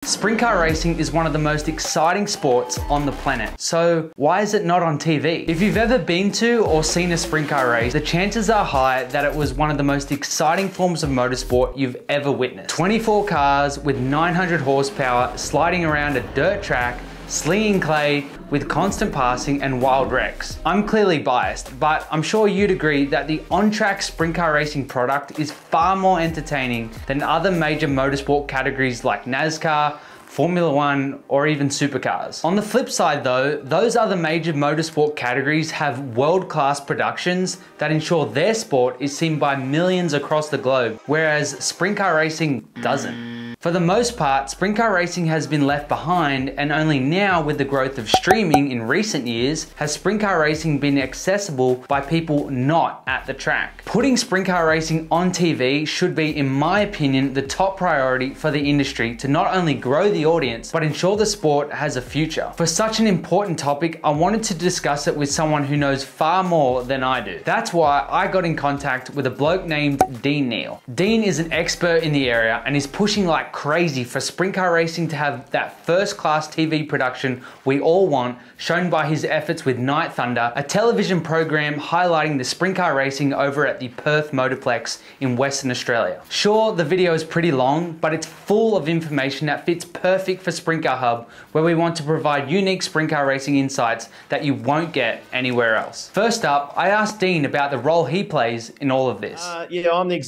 Sprint car racing is one of the most exciting sports on the planet. So why is it not on TV? If you've ever been to or seen a sprint car race, the chances are high that it was one of the most exciting forms of motorsport you've ever witnessed. 24 cars with 900 horsepower sliding around a dirt track, slinging clay with constant passing and wild wrecks. I'm clearly biased, but I'm sure you'd agree that the on-track sprint car racing product is far more entertaining than other major motorsport categories like NASCAR, Formula One, or even Supercars. On the flip side though, those other major motorsport categories have world-class productions that ensure their sport is seen by millions across the globe, whereas sprint car racing doesn't. For the most part, sprint car racing has been left behind, and only now with the growth of streaming in recent years has sprint car racing been accessible by people not at the track. Putting sprint car racing on TV should be, in my opinion, the top priority for the industry to not only grow the audience, but ensure the sport has a future. For such an important topic, I wanted to discuss it with someone who knows far more than I do. That's why I got in contact with a bloke named Dean Neal. Dean is an expert in the area and is pushing like crazy for sprint car racing to have that first-class TV production we all want, shown by his efforts with Night Thunder, a television program highlighting the sprint car racing over at the Perth Motorplex in Western Australia. Sure, the video is pretty long, but it's full of information that fits perfect for Sprint Car Hub, where we want to provide unique sprint car racing insights that you won't get anywhere else. First up, I asked Dean about the role he plays in all of this. Yeah, I'm the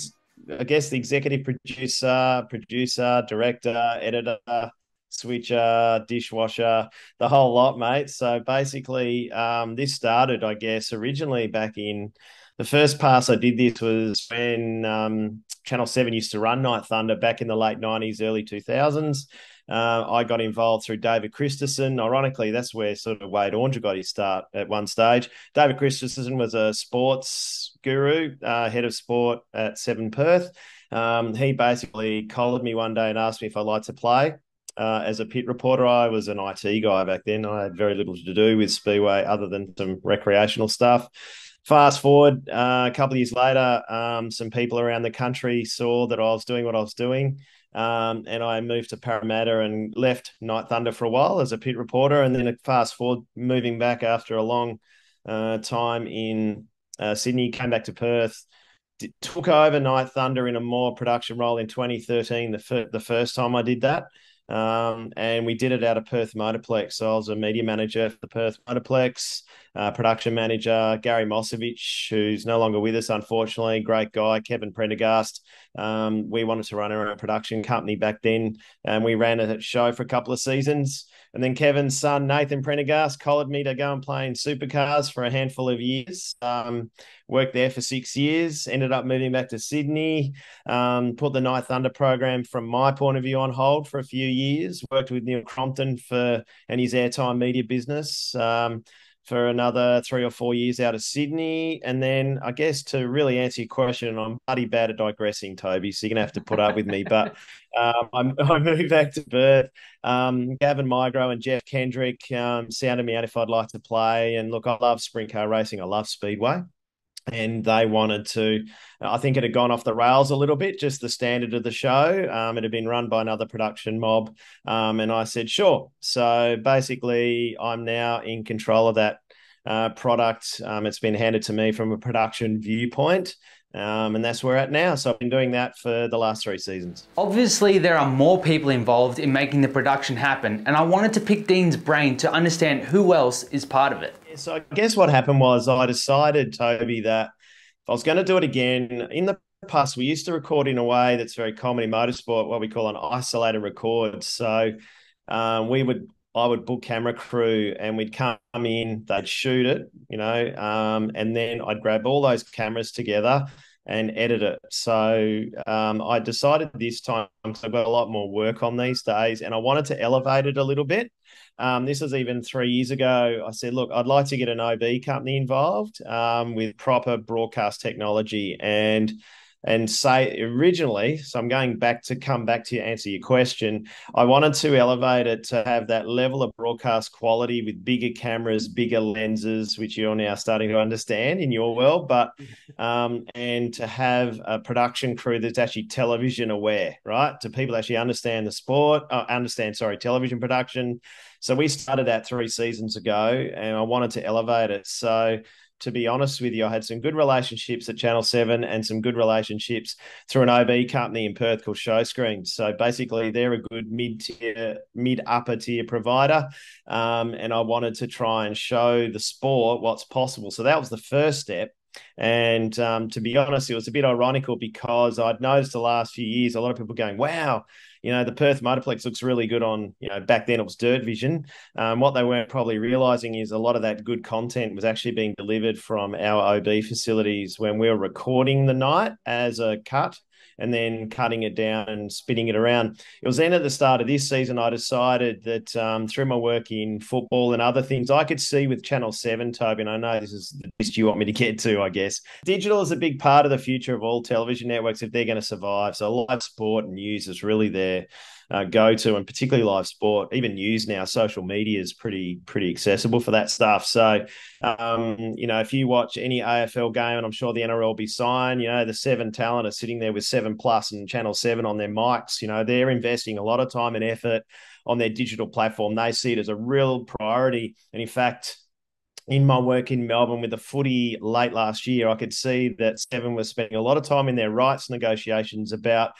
executive producer, director, editor, switcher, dishwasher, the whole lot, mate. So basically, this started, I guess, originally back in the first pass I did this was when Channel 7 used to run Night Thunder back in the late 90s, early 2000s. I got involved through David Christensen. Ironically, that's where sort of Wade Ornger got his start at one stage. David Christensen was a sports guru, head of sport at 7 Perth. He basically collared me one day and asked me if I'd like to play. As a pit reporter, I was an IT guy back then. I had very little to do with Speedway other than some recreational stuff. Fast forward a couple of years later, some people around the country saw that I was doing what I was doing. And I moved to Parramatta and left Night Thunder for a while as a pit reporter. And then fast forward, moving back after a long time in Sydney, came back to Perth, took over Night Thunder in a more production role in 2013, the first time I did that. And we did it out of Perth Motorplex. So I was a media manager for the Perth Motorplex, production manager, Gary Mosevich, who's no longer with us, unfortunately, great guy, Kevin Prendergast. We wanted to run our own production company back then, and we ran a show for a couple of seasons. And then Kevin's son, Nathan Prendergast, collared me to go and play in Supercars for a handful of years. Worked there for 6 years, ended up moving back to Sydney, put the Night Thunder program from my point of view on hold for a few years, worked with Neil Crompton and his airtime media business for another 3 or 4 years out of Sydney. And then I guess to really answer your question, and I'm bloody bad at digressing, Toby, so you're going to have to put up with me, but I moved back to Perth. Gavin Migro and Jeff Kendrick sounded me out if I'd like to play. And look, I love sprint car racing. I love Speedway. And they wanted to, I think it had gone off the rails a little bit, just the standard of the show. It had been run by another production mob. And I said, sure. So basically, I'm now in control of that product. It's been handed to me from a production viewpoint. And that's where we're at now. So I've been doing that for the last 3 seasons. Obviously, there are more people involved in making the production happen, and I wanted to pick Dean's brain to understand who else is part of it. So I guess what happened was I decided, Toby, that if I was going to do it again, in the past, we used to record in a way that's very common in motorsport, what we call an isolated record. So I would book camera crew and we'd come in, they'd shoot it, and then I'd grab all those cameras together and edit it. So I decided this time, because I've got a lot more work on these days, and I wanted to elevate it a little bit. This was even 3 years ago. I said, look, I'd like to get an OB company involved with proper broadcast technology. And and say originally, so I'm going back to come back to answer your question. I wanted to elevate it to have that level of broadcast quality with bigger cameras, bigger lenses, which you're now starting to understand in your world, but and to have a production crew that's actually television aware, right? To people actually understand the sport, television production. So we started that 3 seasons ago, and I wanted to elevate it. So to be honest with you, I had some good relationships at Channel 7 and some good relationships through an OB company in Perth called Show Screen. So basically, they're a good mid-upper tier provider. And I wanted to try and show the sport what's possible. So that was the first step. And to be honest, it was a bit ironical because I'd noticed the last few years, a lot of people going, wow, the Perth Motorplex looks really good on, back then it was Dirt Vision. What they weren't probably realizing is a lot of that good content was actually being delivered from our OB facilities when we were recording the night as a cut and then cutting it down and spinning it around. It was then at the start of this season, I decided that through my work in football and other things, I could see with Channel 7, Toby, and I know this is the list you want me to get to, I guess. Digital is a big part of the future of all television networks if they're going to survive. So live sport and news is really their go-to, and particularly live sport. Even news now, social media is pretty accessible for that stuff. So, if you watch any AFL game, and I'm sure the NRL will be signed, the 7 talent are sitting there with 7 Plus and Channel 7 on their mics. They're investing a lot of time and effort on their digital platform. They see it as a real priority. And in fact, in my work in Melbourne with the footy late last year, I could see that 7 was spending a lot of time in their rights negotiations about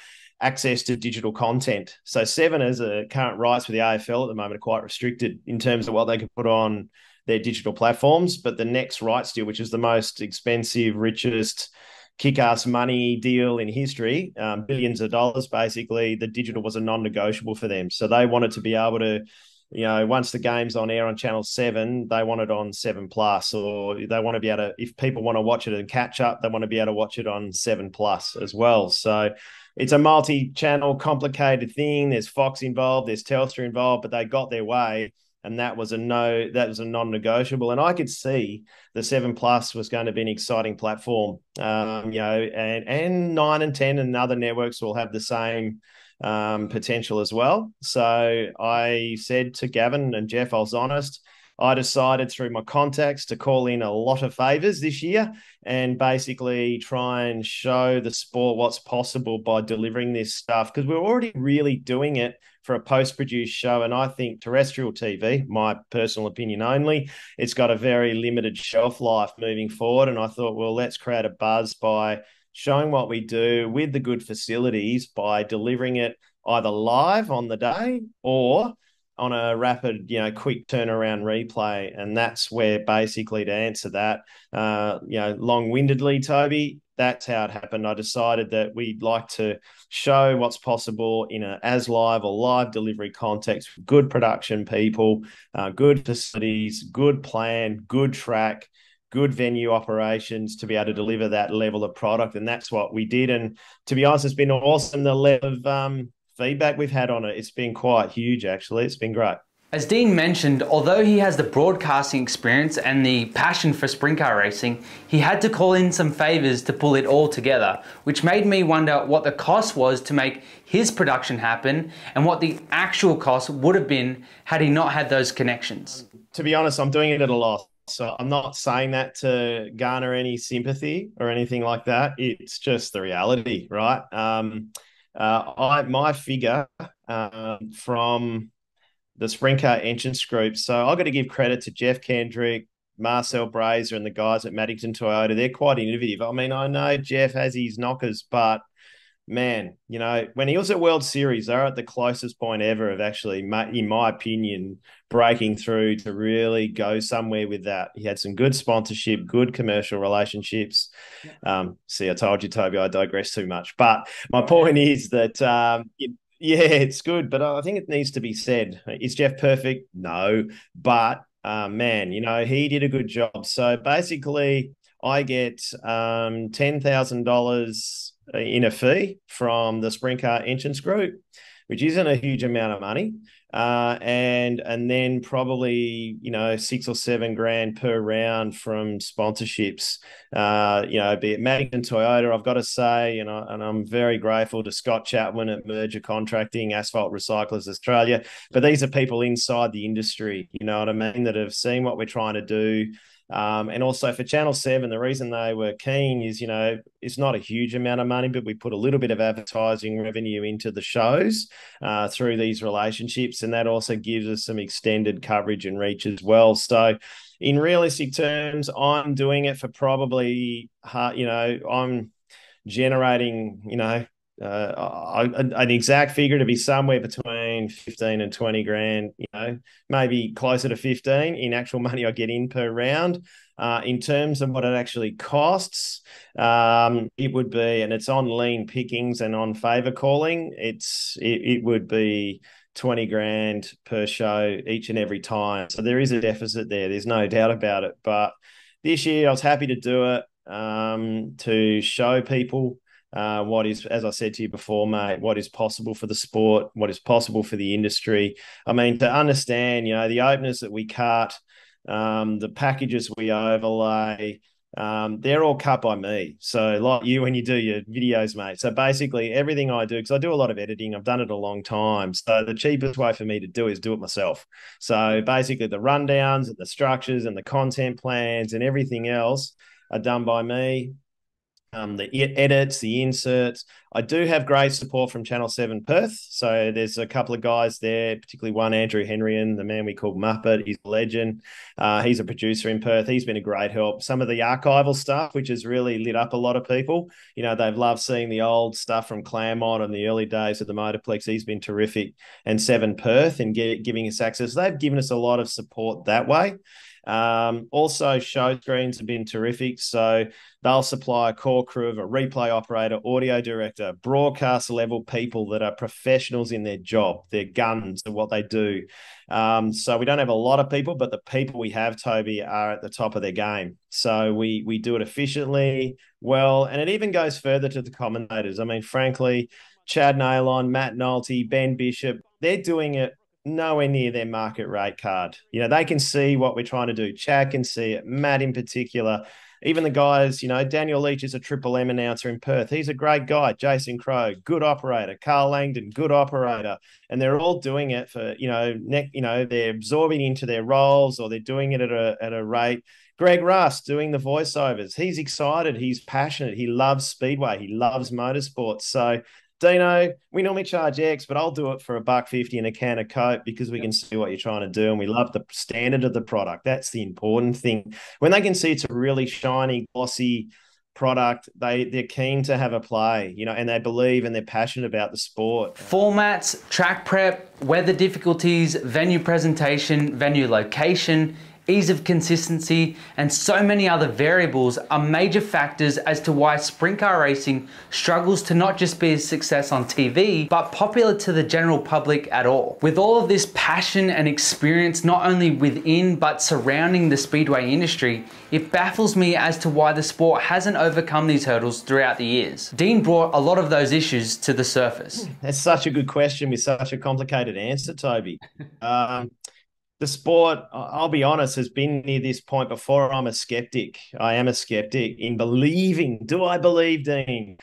access to digital content. So 7 as a current rights for the AFL at the moment are quite restricted in terms of what they can put on their digital platforms. But the next rights deal, which is the most expensive, richest, kick-ass money deal in history, billions of dollars, basically, the digital was a non-negotiable for them. So they wanted to be able to, once the game's on air on Channel 7, they want it on 7 Plus, or they want to be able to, if people want to watch it and catch up, they want to be able to watch it on 7 Plus as well. So it's a multi-channel, complicated thing. There's Fox involved, there's Telstra involved, but they got their way, and that was a non-negotiable. And I could see the 7 Plus was going to be an exciting platform. And 9 and 10 and other networks will have the same potential as well. So I said to Gavin and Jeff, I was honest, I decided through my contacts to call in a lot of favors this year and basically try and show the sport what's possible by delivering this stuff, because we're already really doing it for a post-produced show. And I think terrestrial TV, my personal opinion only, it's got a very limited shelf life moving forward. And I thought, well, let's create a buzz by showing what we do with the good facilities by delivering it either live on the day or on a rapid, quick turnaround replay. And that's where basically, to answer that, long-windedly, Toby, that's how it happened. I decided that we'd like to show what's possible in a as live or live delivery context, good production people, good facilities, good plan, good track, good venue operations to be able to deliver that level of product. And that's what we did. And to be honest, it's been awesome, the level of feedback we've had on it. It's been quite huge, actually. It's been great. As Dean mentioned, although he has the broadcasting experience and the passion for sprint car racing, he had to call in some favors to pull it all together, which made me wonder what the cost was to make his production happen and what the actual cost would have been had he not had those connections. To be honest, I'm doing it at a loss. So I'm not saying that to garner any sympathy or anything like that. It's just the reality, right? My figure from the sprint car entrance group. So I've got to give credit to Jeff Kendrick, Marcel Brazer, and the guys at Maddington Toyota. They're quite innovative. I mean, I know Jeff has his knockers, but man, when he was at World Series, they're at the closest point ever of actually, in my opinion, breaking through to really go somewhere with that. He had some good sponsorship, good commercial relationships. See, I told you, Toby, I digress too much. But my point is that, it's good. But I think it needs to be said. Is Jeff perfect? No. But, man, he did a good job. So basically, I get $10,000 in a fee from the sprint car entrance group, which isn't a huge amount of money. And then probably, 6 or 7 grand per round from sponsorships. Be it Magnum, Toyota, I've got to say, and I'm very grateful to Scott Chapman at Merger Contracting, Asphalt Recyclers Australia. But these are people inside the industry, you know what I mean, that have seen what we're trying to do. And also for Channel 7, the reason they were keen is, it's not a huge amount of money, but we put a little bit of advertising revenue into the shows through these relationships. And that also gives us some extended coverage and reach as well. So in realistic terms, I'm doing it for probably, I'm generating, an exact figure to be somewhere between 15 and 20 grand, maybe closer to 15 in actual money I get in per round. In terms of what it actually costs, it would be, and it's on lean pickings and on favor calling, it would be 20 grand per show each and every time. So there is a deficit there. There's no doubt about it. But this year I was happy to do it to show people what is, as I said to you before, mate, what is possible for the sport, what is possible for the industry. I mean, to understand, the openers that we cut, the packages we overlay, they're all cut by me. So like you, when you do your videos, mate. So basically everything I do, because I do a lot of editing, I've done it a long time. So the cheapest way for me to do is do it myself. So basically the rundowns and the structures and the content plans and everything else are done by me. The edits, the inserts. I do have great support from Channel 7 Perth. So there's a couple of guys there, particularly one, Andrew Henryan, the man we call Muppet. He's a legend. He's a producer in Perth. He's been a great help. Some of the archival stuff, which has really lit up a lot of people. They've loved seeing the old stuff from Claremont and the early days of the Motorplex. He's been terrific. And 7 Perth and giving us access. They've given us a lot of support that way. Also, show screens have been terrific. So they'll supply a core crew of a replay operator, audio director, broadcast level people that are professionals in their job, their guns, and what they do. So we don't have a lot of people, but the people we have, Toby, are at the top of their game. So we do it efficiently, well, and it even goes further to the commentators. I mean, frankly, Chad Nailon, Matt Nolte, Ben Bishop, they're doing it nowhere near their market rate card. They can see what we're trying to do. Chad can see it. Matt in particular. Even the guys, Daniel Leach is a Triple M announcer in Perth. He's a great guy. Jason Crow, good operator. Carl Langdon, good operator. And they're all doing it for, they're absorbing into their roles or they're doing it at a rate. Greg Russ doing the voiceovers. He's excited. He's passionate. He loves Speedway. He loves motorsports. So Dino, we normally charge X, but I'll do it for $1.50 and a can of Coke because we can see what you're trying to do and we love the standard of the product. That's the important thing. When they can see it's a really shiny, glossy product, they're keen to have a play, and they believe and they're passionate about the sport. Formats, track prep, weather difficulties, venue presentation, venue location, ease of consistency, and so many other variables are major factors as to why sprint car racing struggles to not just be a success on TV, but popular to the general public at all. With all of this passion and experience not only within but surrounding the speedway industry, it baffles me as to why the sport hasn't overcome these hurdles throughout the years. Dean brought a lot of those issues to the surface. That's such a good question with such a complicated answer, Toby. The sport, I'll be honest, has been near this point before. I'm a skeptic. I am a skeptic in believing. Do I believe, Dean?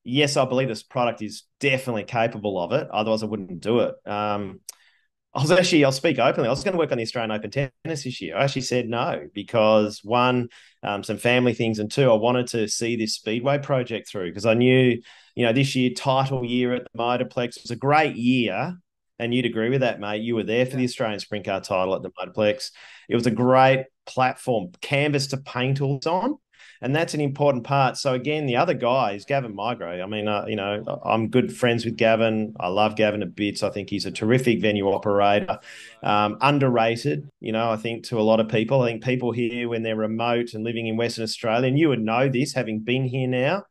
Yes, I believe this product is definitely capable of it. Otherwise, I wouldn't do it. I'll speak openly. I was going to work on the Australian Open tennis this year. I actually said no because one, some family things, and two, I wanted to see this Speedway project through because I knew, this year, title year at the Motorplex was a great year. And you'd agree with that, mate. You were there for the Australian Sprint Car title at the Motorplex. It was a great platform, canvas to paint all on. And that's an important part. So again, the other guy is Gavin Migro. I mean, I'm good friends with Gavin. I love Gavin a bit. I think he's a terrific venue operator. Underrated, I think to a lot of people. I think people here when they're remote and living in Western Australia, and you would know this having been here now,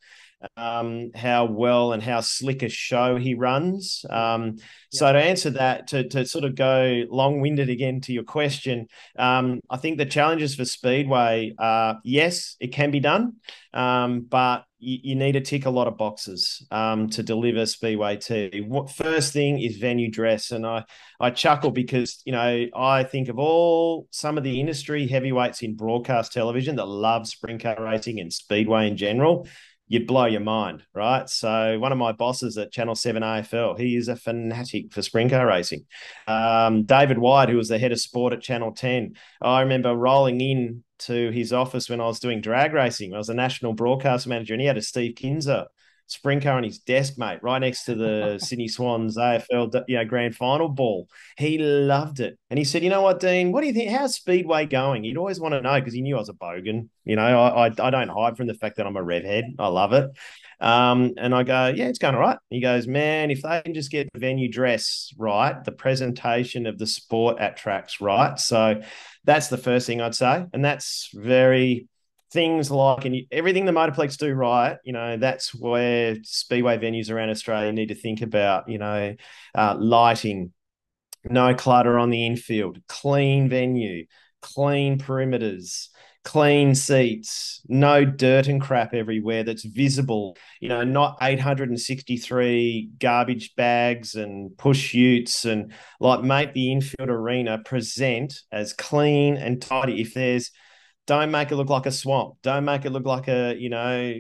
how well and how slick a show he runs. So to answer that, to sort of go long-winded again to your question, I think the challenges for Speedway are, yes, it can be done, but you need to tick a lot of boxes to deliver Speedway TV. First thing is venue dress, and I chuckle because, you know, I think of all some of the industry heavyweights in broadcast television that love sprint car racing and Speedway in general. You'd blow your mind, right? So one of my bosses at Channel 7 AFL, he is a fanatic for sprint car racing. David White, who was the head of sport at Channel 10, I remember rolling in to his office when I was doing drag racing. I was a national broadcast manager, and he had a Steve Kinzer sprint car on his desk, mate, right next to the Sydney Swans AFL grand final ball. He loved it. And he said, you know what, Dean, what do you think? How's Speedway going? He'd always want to know because he knew I was a bogan. You know, I don't hide from the fact that I'm a redhead. I love it. And I go, yeah, it's going all right. He goes, man, if they can just get the venue dress right, the presentation of the sport at tracks right. So that's the first thing I'd say. And that's very things like, and everything the Motorplex do right, you know, that's where Speedway venues around Australia need to think about, you know, lighting, no clutter on the infield, clean venue, clean perimeters, clean seats, no dirt and crap everywhere that's visible, you know, not 863 garbage bags and push utes, and like make the infield arena present as clean and tidy. If there's Don't make it look like a swamp. Don't make it look like a, you know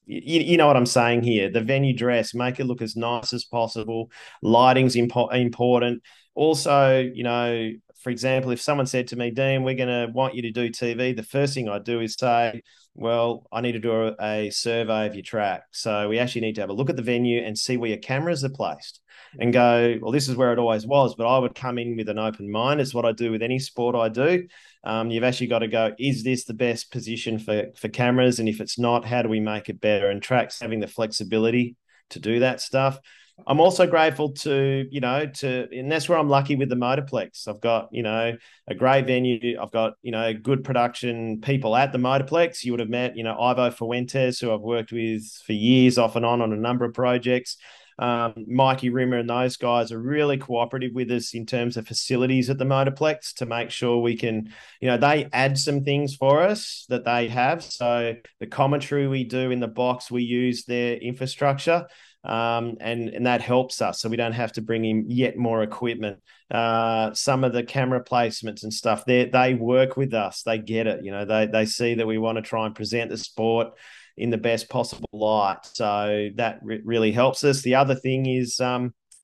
what I'm saying here. The venue dress, make it look as nice as possible. Lighting's important. Also, you know, for example, if someone said to me, Dean, we're going to want you to do TV, the first thing I do is say, well, I need to do a survey of your track. So we actually need to have a look at the venue and see where your cameras are placed and go, well, this is where it always was. But I would come in with an open mind. It's what I do with any sport I do. You've actually got to go, is this the best position for cameras? And if it's not, how do we make it better? And tracks having the flexibility to do that stuff. I'm also grateful to, you know, and that's where I'm lucky with the Motorplex. I've got, you know, a great venue. I've got, you know, good production people at the Motorplex. You would have met, you know, Ivo Fuentes, who I've worked with for years off and on a number of projects. Mikey Rimmer and those guys are really cooperative with us in terms of facilities at the Motorplex to make sure we can, you know, they add some things for us that they have. So the commentary we do in the box, we use their infrastructure. And that helps us, so we don't have to bring in yet more equipment. Some of the camera placements and stuff, they work with us. They get it. You know, they see that we want to try and present the sport in the best possible light. So that really helps us. The other thing is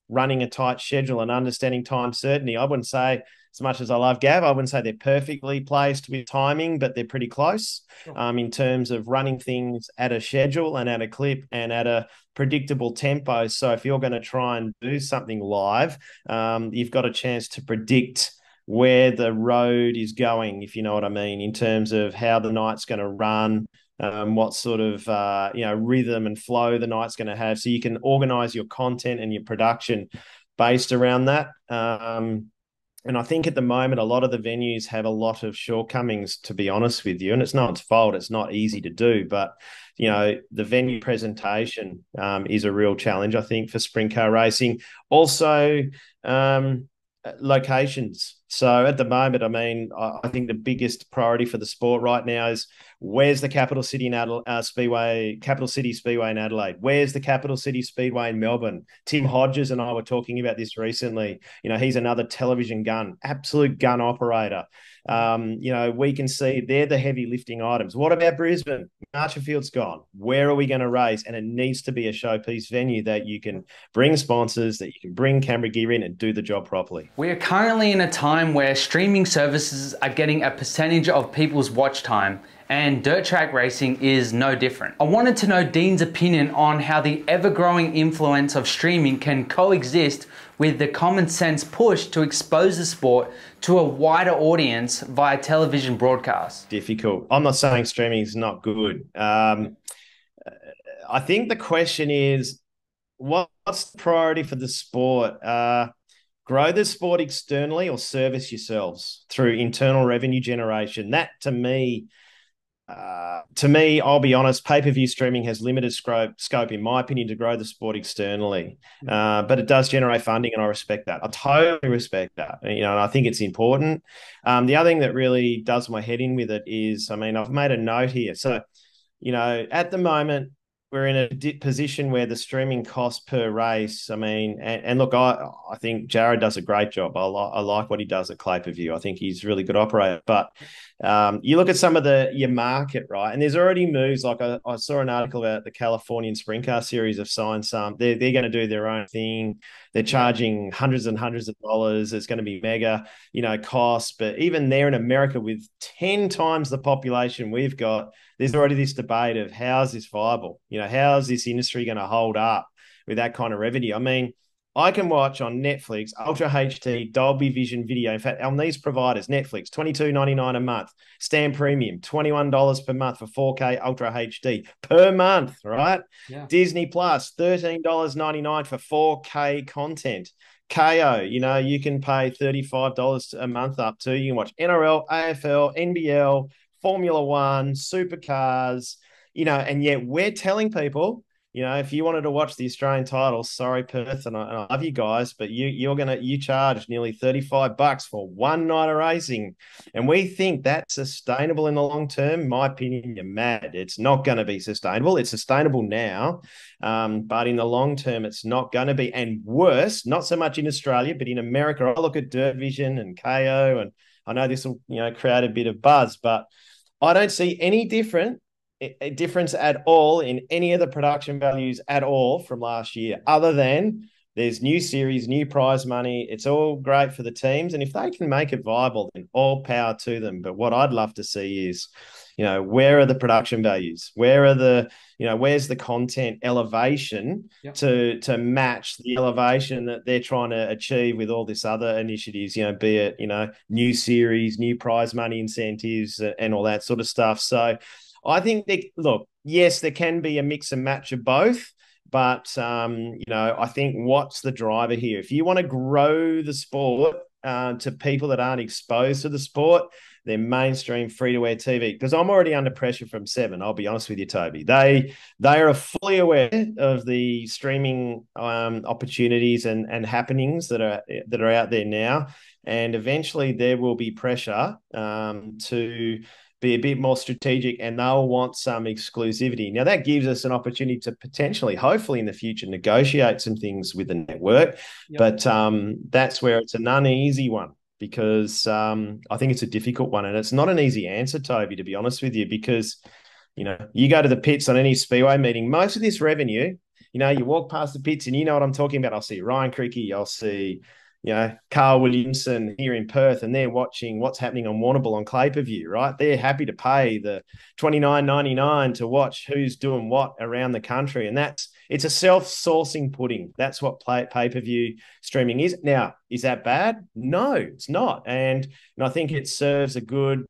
running a tight schedule and understanding time certainty. I wouldn't say, as much as I love Gav, I wouldn't say they're perfectly placed with timing, but they're pretty close in terms of running things at a schedule and at a clip and at a predictable tempo. So if you're going to try and do something live, you've got a chance to predict where the road is going, if you know what I mean, in terms of how the night's going to run, what sort of rhythm and flow the night's going to have. So you can organize your content and your production based around that. And I think at the moment, a lot of the venues have a lot of shortcomings, to be honest with you. And it's no one's fault. It's not easy to do. But, you know, the venue presentation is a real challenge, I think, for sprint car racing. Also, locations. So at the moment, I mean, I think the biggest priority for the sport right now is where's the capital city in Speedway, capital city Speedway in Adelaide? Where's the capital city Speedway in Melbourne? Tim Hodges and I were talking about this recently. You know, he's another television gun, absolute gun operator. You know, we can see they're the heavy lifting items. What about Brisbane? Archerfield's gone. Where are we going to race? And it needs to be a showpiece venue that you can bring sponsors, that you can bring camera gear in and do the job properly. We are currently in a time where streaming services are getting a percentage of people's watch time, and dirt track racing is no different. I wanted to know Dean's opinion on how the ever-growing influence of streaming can coexist with the common sense push to expose the sport to a wider audience via television broadcasts. Difficult. I'm not saying streaming is not good. I think the question is, what's the priority for the sport? Grow the sport externally or service yourselves through internal revenue generation. That, to me, to me, I'll be honest, pay-per-view streaming has limited scope, in my opinion, to grow the sport externally. But it does generate funding, and I respect that. I totally respect that. And I think it's important. The other thing that really does my head in with it is, I mean, I've made a note here. So, at the moment, we're in a position where the streaming cost per race, I mean, and look, I think Jared does a great job. I like what he does at Clay-Per-View. I think he's a really good operator. But you look at some of your market, right? And there's already moves. Like I saw an article about the Californian Sprint Car Series have signed some. They're going to do their own thing. They're charging hundreds and hundreds of dollars. It's going to be mega, costs. But even there in America, with 10 times the population we've got, there's already this debate of how is this viable? How is this industry going to hold up with that kind of revenue? I mean, I can watch on Netflix, Ultra HD, Dolby Vision video. In fact, on these providers, Netflix, $22.99 a month. Stan Premium, $21 per month for 4K Ultra HD per month, right? Yeah. Disney Plus, $13.99 for 4K content. KO, you can pay $35 a month up to. You can watch NRL, AFL, NBL, Formula One, Supercars, and yet we're telling people, if you wanted to watch the Australian titles, sorry, Perth, and I love you guys, but you charge nearly $35 for one night of racing. And we think that's sustainable in the long term. In my opinion, you're mad. It's not going to be sustainable. It's sustainable now, but in the long term, it's not going to be. And worse, not so much in Australia, but in America, I look at Dirt Vision and KO, and I know this will, create a bit of buzz, but I don't see any difference at all in any of the production values at all from last year, other than there's new series, new prize money. It's all great for the teams. And if they can make it viable, then all power to them. But what I'd love to see is, where are the production values? Where are where's the content elevation to match the elevation that they're trying to achieve with all this other initiatives, be it, new series, new prize money incentives and all that sort of stuff. So I think look, yes, there can be a mix and match of both, but I think what's the driver here? If you want to grow the sport to people that aren't exposed to the sport, then mainstream free-to-air TV, because I'm already under pressure from Seven. I'll be honest with you, Toby. They are fully aware of the streaming opportunities and happenings that are out there now, and eventually there will be pressure to be a bit more strategic, and they'll want some exclusivity. Now, that gives us an opportunity to potentially, hopefully in the future, negotiate some things with the network. Yep. But that's where it's an uneasy one, because I think it's a difficult one. And it's not an easy answer, Toby, to be honest with you, because, you go to the pits on any Speedway meeting, most of this revenue, you walk past the pits and you know what I'm talking about. I'll see Ryan Creaky, I'll see Carl Williamson here in Perth, and they're watching what's happening on Warrnambool on Clay-Per-View, right? They're happy to pay the $29.99 to watch who's doing what around the country. And it's a self-sourcing pudding. That's what pay-per-view streaming is. Now, is that bad? No, it's not. And I think it serves a good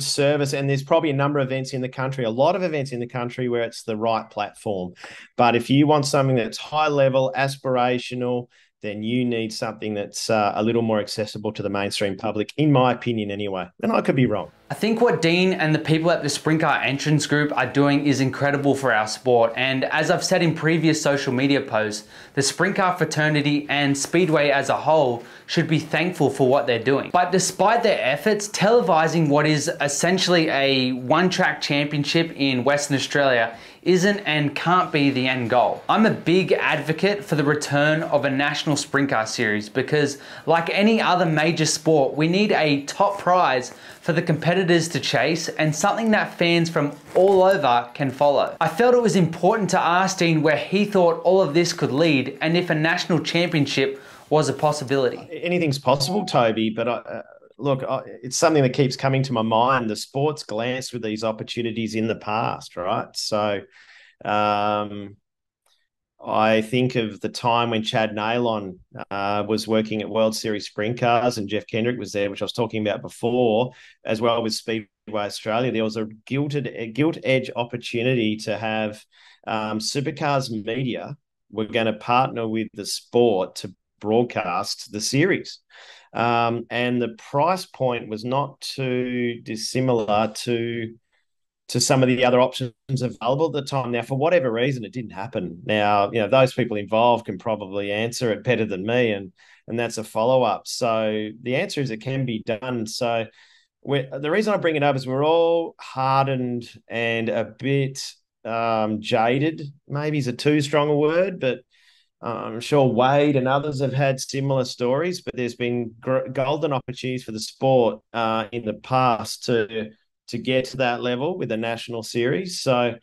service, and there's probably a number of events in the country, a lot of events in the country where it's the right platform. But if you want something that's high level, aspirational, then you need something that's a little more accessible to the mainstream public, in my opinion anyway. And I could be wrong. I think what Dean and the people at the Sprint Car Entrance Group are doing is incredible for our sport. And as I've said in previous social media posts, the Sprint Car fraternity and Speedway as a whole should be thankful for what they're doing. But despite their efforts, televising what is essentially a one-track championship in Western Australia isn't and can't be the end goal. I'm a big advocate for the return of a national sprint car series, because like any other major sport, we need a top prize for the competitors to chase, and something that fans from all over can follow. I felt it was important to ask Dean where he thought all of this could lead, and if a national championship was a possibility. Anything's possible, Toby, but look, it's something that keeps coming to my mind. The sport's glanced with these opportunities in the past, right? So I think of the time when Chad Nailon was working at World Series Sprint Cars, and Jeff Kendrick was there, which I was talking about before, as well with Speedway Australia. There was a gilt-edge opportunity to have Supercars Media were going to partner with the sport to broadcast the series. And the price point was not too dissimilar to some of the other options available at the time. Now, for whatever reason, it didn't happen. Now, those people involved can probably answer it better than me, and that's a follow-up. So the answer is it can be done. So the reason I bring it up is we're all hardened and a bit jaded, maybe is a too strong a word, but I'm sure Wade and others have had similar stories, but there's been golden opportunities for the sport in the past to get to that level with the national series. So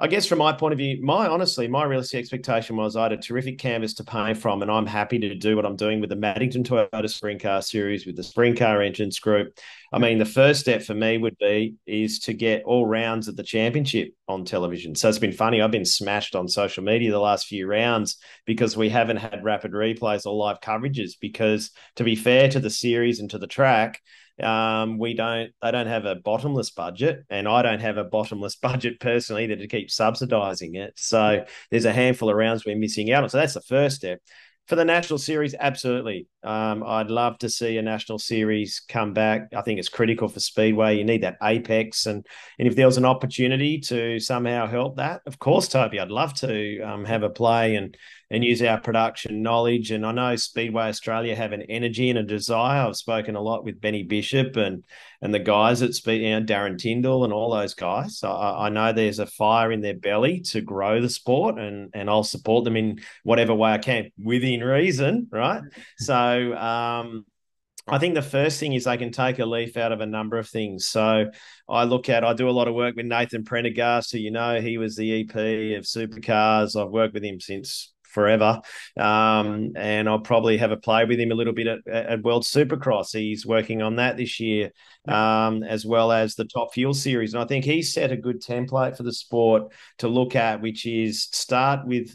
I guess from my point of view, my realistic expectation was I had a terrific canvas to pay from, and I'm happy to do what I'm doing with the Maddington Toyota Sprint Car Series, with the Sprint Car Engines Group. I mean, the first step for me is to get all rounds of the championship on television. So it's been funny. I've been smashed on social media the last few rounds because we haven't had rapid replays or live coverages, because, to be fair to the series and to the track, they don't have a bottomless budget, and I don't have a bottomless budget personally either to keep subsidizing it. So there's a handful of rounds we're missing out on. So that's the first step. For the national series, absolutely. I'd love to see a national series come back. I think it's critical for Speedway. You need that apex. And if there was an opportunity to somehow help that, of course, Toby, I'd love to have a play and use our production knowledge. And I know Speedway Australia have an energy and a desire. I've spoken a lot with Benny Bishop and the guys at Darren Tyndall and all those guys. So I know there's a fire in their belly to grow the sport, and I'll support them in whatever way I can within reason, right? So I think the first thing is they can take a leaf out of a number of things. So I do a lot of work with Nathan Prendergast, who he was the EP of Supercars. I've worked with him since forever. And I'll probably have a play with him a little bit at World Supercross. He's working on that this year, as well as the Top Fuel Series. And I think he's set a good template for the sport to look at, which is start with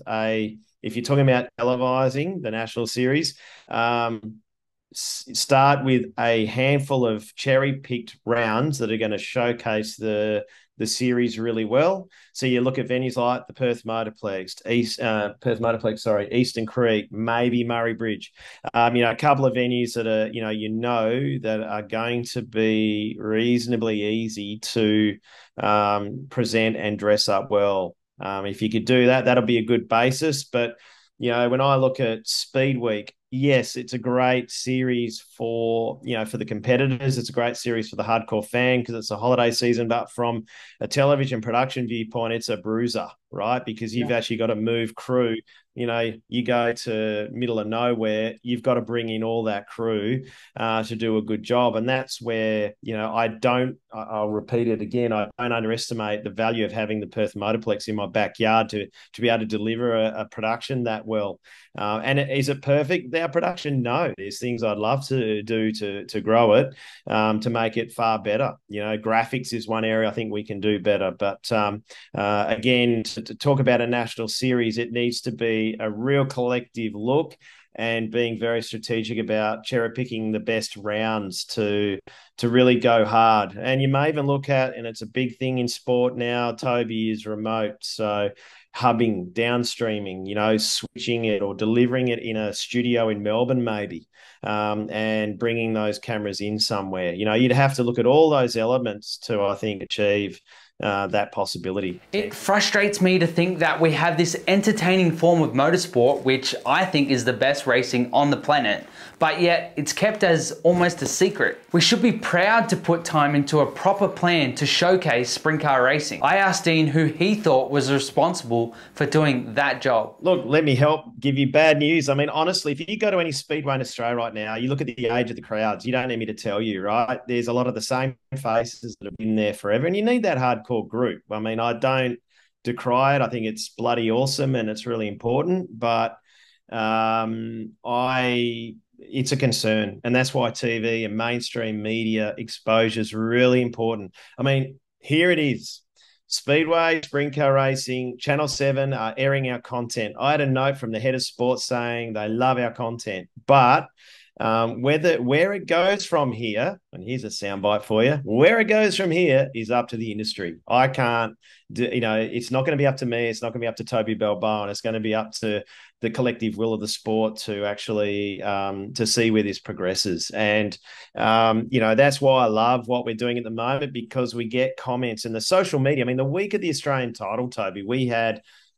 if you're talking about televising the national series, start with a handful of cherry-picked rounds that are going to showcase the series really well. So you look at venues like the Perth Motorplex, Eastern Creek, maybe Murray Bridge. A couple of venues that are, that are going to be reasonably easy to present and dress up well. If you could do that, that'll be a good basis. But when I look at Speed Week, yes, it's a great series for the competitors. It's a great series for the hardcore fan because it's a holiday season. But from a television production viewpoint, it's a bruiser, right? Because you've actually got to move crew. You go to middle of nowhere, you've got to bring in all that crew to do a good job. And that's where, I'll repeat it again, I don't underestimate the value of having the Perth Motorplex in my backyard to be able to deliver a production that well. And is it perfect? Our production? No. There's things I'd love to do to grow it, to make it far better. Graphics is one area I think we can do better. But again, to talk about a national series, it needs to be a real collective look and being very strategic about cherry picking the best rounds to really go hard. And you may even look at, and it's a big thing in sport now, Toby, is remote. So hubbing, downstreaming, switching it or delivering it in a studio in Melbourne, maybe, and bringing those cameras in somewhere. You'd have to look at all those elements to, I think, achieve that possibility. It frustrates me to think that we have this entertaining form of motorsport, which I think is the best racing on the planet, but yet it's kept as almost a secret. We should be proud to put time into a proper plan to showcase sprint car racing. I asked Dean who he thought was responsible for doing that job. Look, let me help give you bad news. I mean, honestly, if you go to any speedway in Australia right now, you look at the age of the crowds, you don't need me to tell you, right? There's a lot of the same faces that have been there forever, and you need that hardcore group. I mean, I don't decry it. I think it's bloody awesome and it's really important, but it's a concern, and that's why TV and mainstream media exposure is really important. I mean, here it is. Speedway, sprint car racing, Channel 7 are airing our content. I had a note from the head of sports saying they love our content, but where it goes from here, and here's a soundbite for you, where it goes from here is up to the industry. I can't, it's not going to be up to me. It's not going to be up to Toby Balboa, and it's going to be up to the collective will of the sport to actually to see where this progresses. And that's why I love what we're doing at the moment, because we get comments in the social media. I mean, the week of the Australian title, Toby,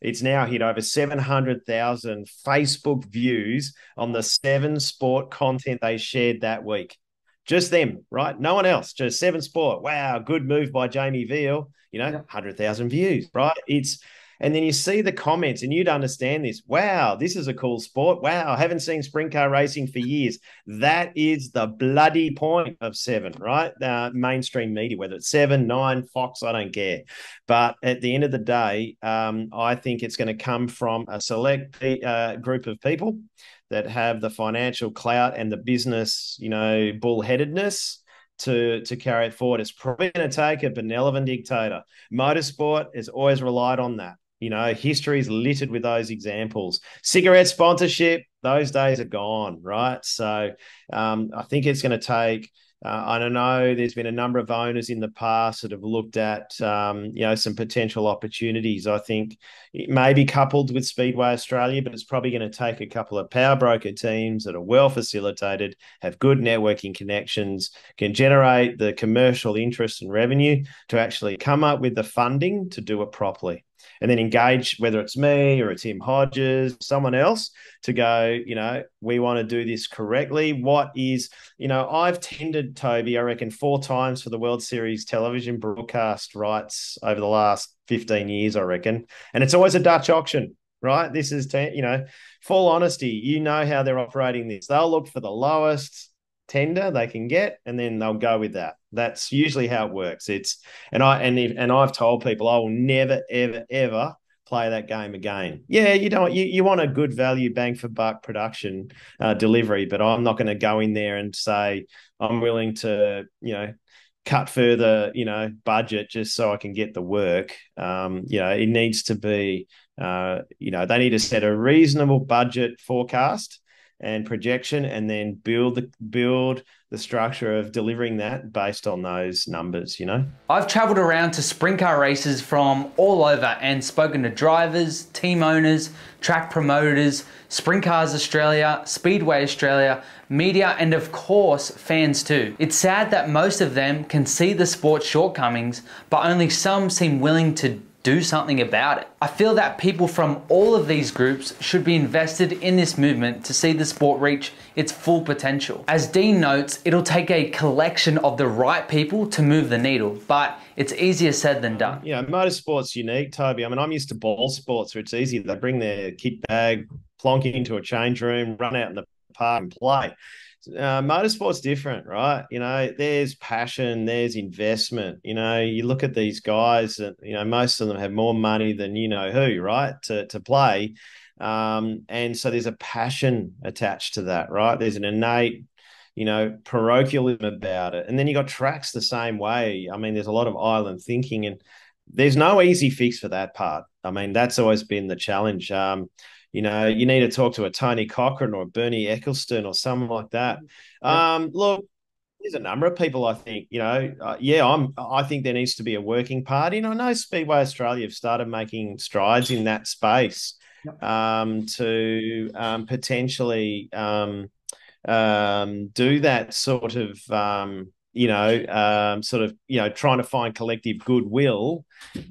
it's now hit over 700,000 Facebook views on the 7 Sport content they shared that week. Just them, right? No one else, just 7 Sport. Wow, good move by Jamie Veal. 100,000 views, right? And then you see the comments and you'd understand this. Wow, this is a cool sport. Wow, I haven't seen sprint car racing for years. That is the bloody point of 7, right? Mainstream media, whether it's 7, 9, Fox, I don't care. But at the end of the day, I think it's going to come from a select group of people that have the financial clout and the business, bullheadedness to carry it forward. It's probably going to take a benevolent dictator. Motorsport has always relied on that. History is littered with those examples. Cigarette sponsorship, those days are gone, right? So I think it's going to take, I don't know, there's been a number of owners in the past that have looked at, some potential opportunities. I think it may be coupled with Speedway Australia, but it's probably going to take a couple of power broker teams that are well facilitated, have good networking connections, can generate the commercial interest and revenue to actually come up with the funding to do it properly. And then engage, whether it's me or it's Tim Hodges, someone else, to go, we want to do this correctly. I've tendered, Toby, I reckon 4 times for the World Series television broadcast rights over the last 15 years, I reckon. And it's always a Dutch auction, right? This is, full honesty. You know how they're operating this. They'll look for the lowest tender they can get, and then they'll go with that. That's usually how it works. I've told people I will never, ever, ever play that game again. Yeah, you want a good value, bang for buck production delivery, but I'm not going to go in there and say I'm willing to, cut further, budget just so I can get the work. It needs to be, they need to set a reasonable budget forecast and projection, and then build the structure of delivering that based on those numbers. I've traveled around to sprint car races from all over and spoken to drivers, team owners, track promoters, Sprint Cars Australia, Speedway Australia, media, and of course fans too. It's sad that most of them can see the sport's shortcomings, but only some seem willing to do something about it. I feel that people from all of these groups should be invested in this movement to see the sport reach its full potential. As Dean notes, it'll take a collection of the right people to move the needle, but it's easier said than done. Motorsport's unique, Toby. I mean, I'm used to ball sports where it's easy. They bring their kit bag, plonk it into a change room, run out in the park and play. Motorsport's different, right? There's passion, there's investment. You look at these guys and, most of them have more money than who, right, to play. And so there's a passion attached to that, right? There's an innate, parochialism about it. And then you got tracks the same way. I mean, there's a lot of island thinking, and there's no easy fix for that part. I mean, that's always been the challenge. You need to talk to a Tony Cochran or a Bernie Ecclestone or someone like that. Look, there's a number of people I think, I think there needs to be a working party. And I know Speedway Australia have started making strides in that space to potentially do that sort of, trying to find collective goodwill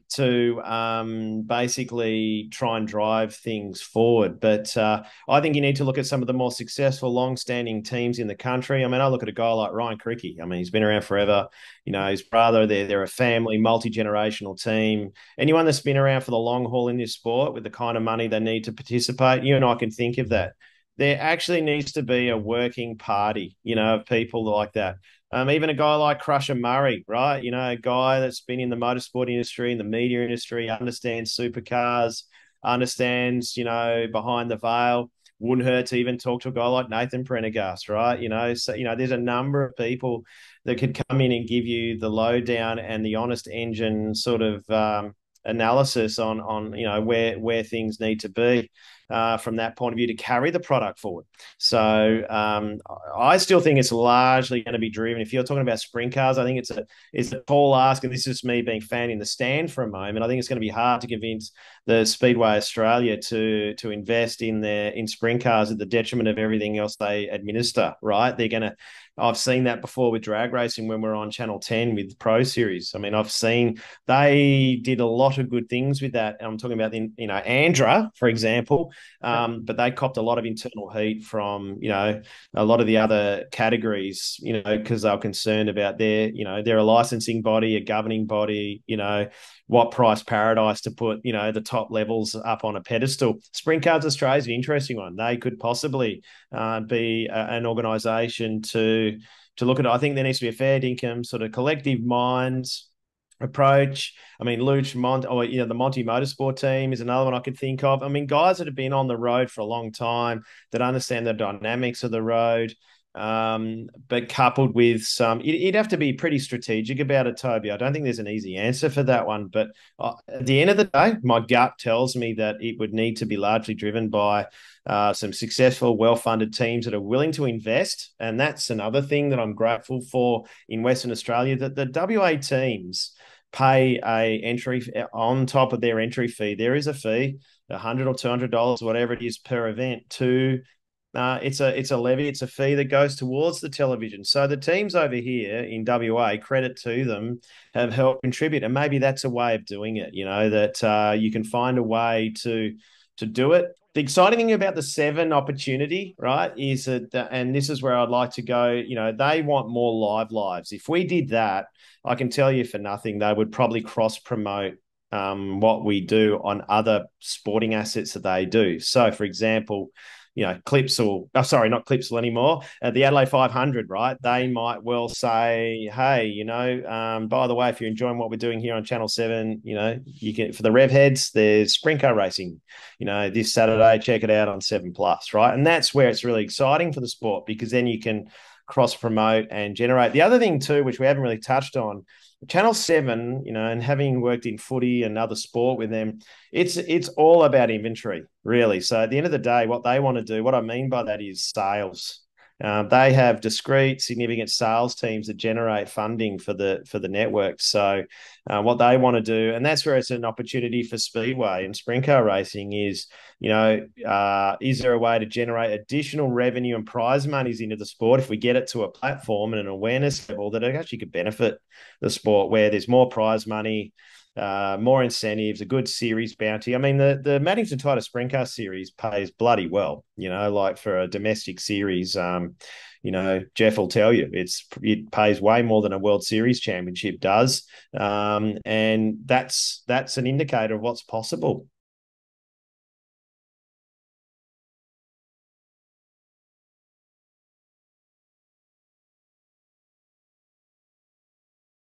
to basically try and drive things forward. But I think you need to look at some of the more successful, long-standing teams in the country. I mean, I look at a guy like Ryan Cricky. I mean, he's been around forever. His brother, they're a family, multi-generational team. Anyone that's been around for the long haul in this sport with the kind of money they need to participate, you and I can think of that. There actually needs to be a working party, of people like that. Even a guy like Crusher Murray, right? A guy that's been in the motorsport industry, in the media industry, understands supercars, understands, behind the veil. Wouldn't hurt to even talk to a guy like Nathan Prendergast, right? So, there's a number of people that could come in and give you the lowdown and the honest engine sort of analysis on where things need to be. from that point of view to carry the product forward. So I still think it's largely going to be driven. If you're talking about sprint cars, I think it's a tall ask, and this is me being fan in the stand for a moment. I think it's going to be hard to convince the Speedway Australia to invest in sprint cars at the detriment of everything else they administer. Right? They're going to. I've seen that before with drag racing when we're on Channel 10 with Pro Series. I mean, I've seen they did a lot of good things with that. I'm talking about, Andra, for example, but they copped a lot of internal heat from, a lot of the other categories, because they were concerned about they're a licensing body, a governing body, what price paradise to put, the top levels up on a pedestal. Sprint Cars Australia is an interesting one. They could possibly be an organisation to look at it. I think there needs to be a fair dinkum sort of collective minds approach. I mean, Luch the Monty Motorsport team is another one I could think of. I mean, guys that have been on the road for a long time that understand the dynamics of the road. But coupled with you'd have to be pretty strategic about it, Toby. I don't think there's an easy answer for that one. But at the end of the day, my gut tells me that it would need to be largely driven by some successful, well-funded teams that are willing to invest. And that's another thing that I'm grateful for in Western Australia, that the WA teams pay a entry on top of their entry fee. There is a fee, $100 or $200, whatever it is per event, it's a levy, it's a fee that goes towards the television. So the teams over here in WA, credit to them, have helped contribute, and maybe that's a way of doing it. That you can find a way to do it. The exciting thing about the 7 opportunity, right, is that, and this is where I'd like to go. They want more lives. If we did that, I can tell you for nothing, they would probably cross promote what we do on other sporting assets that they do. So, for example, Clipsal, not Clipsal anymore, the Adelaide 500, right? They might well say, hey, by the way, if you're enjoying what we're doing here on Channel 7, you can, for the rev heads, there's sprint car racing, this Saturday, check it out on 7 Plus, right? And that's where it's really exciting for the sport, because then you can cross promote and generate. The other thing too, which we haven't really touched on, Channel 7, and having worked in footy and other sport with them, it's all about inventory, really. So at the end of the day, what they want to do, what I mean by that is sales. They have discrete, significant sales teams that generate funding for the network. So what they want to do, and that's where it's an opportunity for Speedway and sprint car racing is, is there a way to generate additional revenue and prize monies into the sport if we get it to a platform and an awareness level that it actually could benefit the sport, where there's more prize money, more incentives, a good series bounty. I mean, the Maddington Titus Sprint Car Series pays bloody well, like for a domestic series. Jeff will tell you it pays way more than a World Series championship does. And that's an indicator of what's possible